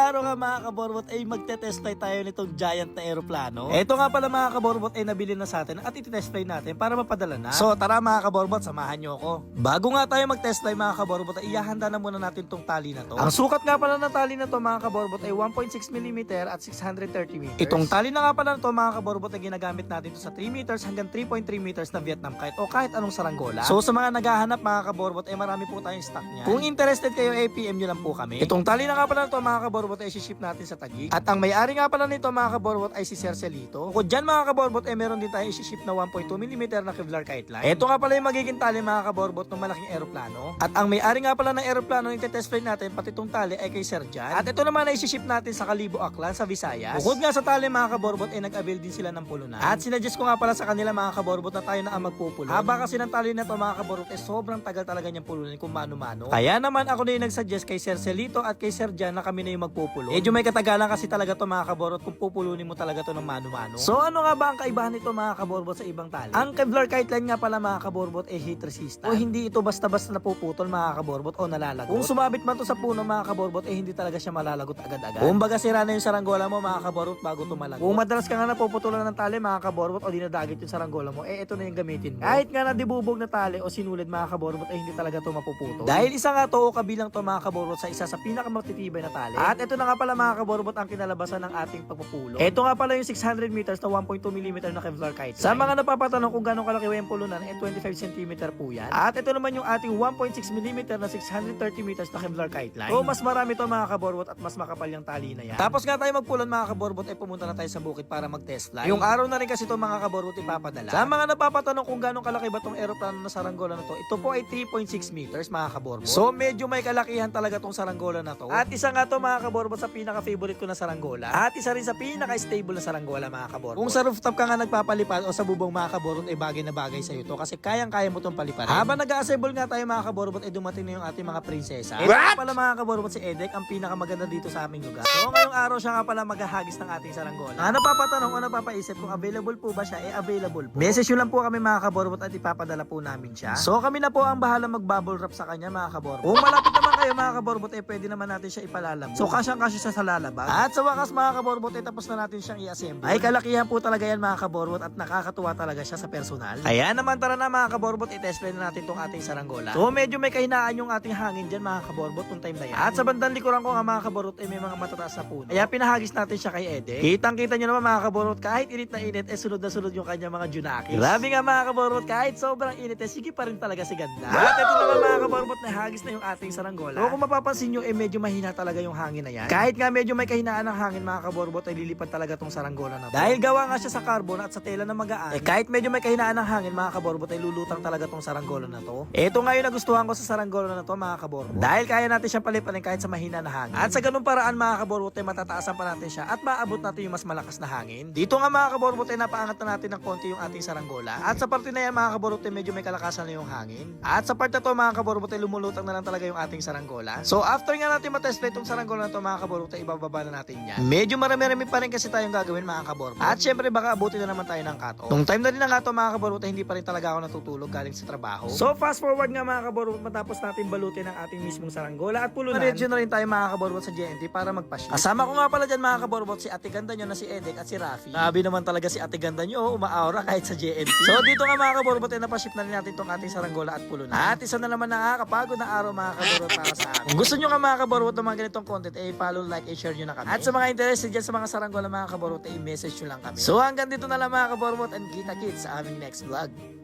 araw nga mga kaborbot ay magte-test flight tayo nitong giant na aeroplano. Ito nga pala mga kaborbot ay nabili na sa atin at iti-test flight natin para mapadala na. So tara mga kaborbot, samahan nyo ako. Bago nga tayo mag-test flight mga kaborbot ay ihahanda na muna natin tong tali na to. Ang sukat nga pala ng tali na to mga kaborbot ay 1.6mm at 630 meters. Itong tali na nga pala na to mga kaborbot ay ginagamit natin to sa 3 meters hanggang 3.3 meters na Vietnam kite o kahit anong saranggola. So sa mga naghahanap mga kaborbot ay marami po tayong stock niya. Kung interested kayo APM nyo lang po kami. Itong tali na nga pala na to mga kaborbot ay ship natin sa Taguig. At ang may-ari nga pala nito mga kaborbot ay si Sir Celito. Kung dyan mga kaborbot ay meron din tayo ship na 1.2mm na Kevlar kite line. Ito nga pala yung magiging tali mga kaborbot ng malaking eroplano. At ang may-ari nga pala ng eroplano yung test flight natin pati itong tali ay kay Sir Jan. At ito naman ay ship natin sa Kalibo Aklan sa Visayas. Bukod nga sa tali mga kaborbot ay nag-avail din sila ng pulunan. At sinuggest ko nga pala sa kanila mga kaborbot na tayo na ang magpupulon. Haba kasi ng tali na to mga kaborbot ay sobrang tagal talaga niyang pulunin kung mano-mano. Kaya naman ako na yung nag-suggest kay Sir Celito at kay Sir Jan na kami na yung magpupulon. Medyo may katagalan kasi talaga to mga kaborbot kung pupulunin mo talaga to ng mano-mano. So ano nga ba ang kaibahan nito mga kaborbot sa ibang tali? Ang Kevlar kite line nga pala mga kaborbot ay heat resistant. O hindi ito basta-basta napuputol mga kaborbot o nalalagot. Kung sumabit man to sa puno mga kaborbot ay hindi talaga siya malalagot agad-agad. Kung baga sira na yung saranggola mo mga kaborbot bago tumalagot. Kung madalas ka nga napuputulan ng tali mga kaborbot o dinadagit yung saranggola mo, ito na yung gamitin mo. Kahit nga nadibubog na tali o sinulid mga kaborbot ay hindi talaga to mapuputol. Dahil isa nga to o kabilang to mga kaborbot sa isa sa pinakamatitibay na tali. At ito na nga pala mga kaborbot ang kinalabasan ng ating pagpupulong. Ito nga pala yung 600 meters na 1.2mm na Kevlar kite line. Sa mga napapatanong kung gano'ng kalaki yung pulunan, 25cm po yan. At ito naman yung ating 1.6mm na 630 meters na Kevlar kite line. So mas marami to mga kaborbot at mas makapal yung tali na yan. Tapos nga tayo magpulon mga kaborbot ay pumunta na tayo sa bukid para mag-test flight. Yung araw na rin kasi to mga kaborbot ipapadala. Sa mga napapatanong kung gano'ng kalaki ba tong aeroplano na saranggola na to, ito po ay 3.6 meters mga kaborbot. So medyo may kalakihan talaga tong saranggola na to. At isa nga to mga kaborbot sa pinaka-favorite ko na saranggola. At isa rin sa pinaka-stable na saranggola mga kaborbot. Kung sa rooftop ka nga nagpapalipad o sa bubong mga kaborbot ay bagay na bagay sa iyo to kasi kayang-kaya mo tong paliparin. Habang nag-assemble nga tayo mga kaborbot ay dumating na yung ating mga prinsesa. Ito nga pala mga kaborbot si Edek ang pinakamaganda dito sa aming lugar. So ngayong araw siya nga pala maghahagis ng ating saranggola. Napapatanong o napapaisip kung available po ba siya, available po. Message nyo lang po kami mga kaborbot at ipapadala po namin siya. So kami na po ang bahala mag-bubble wrap sa kanya mga kaborbot. Kung malapit naman kayo mga kaborbot ay pwede naman natin siya ipalalabog. So kasyang-kasya siya sa lalabag. At sa wakas mga kaborbot ay tapos na natin siyang i-assemble. Ay kalakihan po talaga yan mga kaborbot at nakakatuwa talaga siya sa personal. Kaya naman tara na mga kaborbot, i-test play na natin tong ating saranggola. So medyo may kahinaan yung ating hangin dyan mga kaborbot nung time na yan. At sa bandang likuran ko nga mga kaborbot ay may mga matataas na puno. Kaya pinahagis natin siya kay Ede. Kitang-kita nyo naman mga kaborbot kahit init na init sunod na sunod yung kanya mga junakis. Grabe nga mga kaborbot kahit sobrang init sige pa rin talaga si ganda. At ito naman mga kaborbot na hagis na yung ating saranggola. So kung mapapansin nyo medyo mahina talaga yung hangin na yan. Kahit nga medyo may kahinaan ng hangin mga kaborbot ay lilipad talaga tong saranggola na to. Dahil gawa nga siya sa carbon at sa tela na magaan. Kahit medyo may kahinaan ng hangin mga kaborbot ay lulutang talaga tong saranggola na to. Ito nga yung nagustuhan ko sa saranggola na to mga kaborbot. Dahil kaya natin siyang paliparin kahit sa mahina na hangin. At sa ganung paraan mga kaborbot ay matataasan pa natin siya at maabot natin yung mas malakas na hangin. Dito nga mga kaborbot ay napaangat na natin ng konti yung ating saranggola. At sa parte na yan mga kaborbot ay medyo may kalakasan na yung hangin. At sa part na to mga kaborbot ay lumulutang na lang talaga yung ating saranggola. So after nga natin matest play itong saranggola na to mga kaborbot ay ibababa na natin yan. Medyo marami-rami pa rin kasi tayong gagawin mga kaborbot. At syempre baka abutin na naman tayo ng cut-off. Nung time na rin na nga to mga kaborbot ay hindi pa rin talaga ako natutulog galing sa trabaho. So fast forward nga mga kaborbot matapos natin balutin ang ating mismong saranggola at pulunan. Diretso na rin tayo mga kaborbot sa GNT para magpa-ship. Kasama ko nga pala dyan mga kaborbot si ate ganda nyo na si Edek at si Rafi. Grabe naman talaga si ate ganda nyo, umaaura kahit sa GNT. So dito nga mga kaborbot ay napaship na rin natin itong ating saranggola at pulunan. At isa na naman nakakapagod na araw mga kaborbot para sa akin. Kung gusto nyo nga mga kaborbot ng mga ganitong content ay follow, like, and share nyo na kami. At sa mga interested dyan sa mga saranggola mga kaborbot ay message nyo lang kami. So hanggang dito na lang mga kaborbot and kita-kits sa aming next vlog.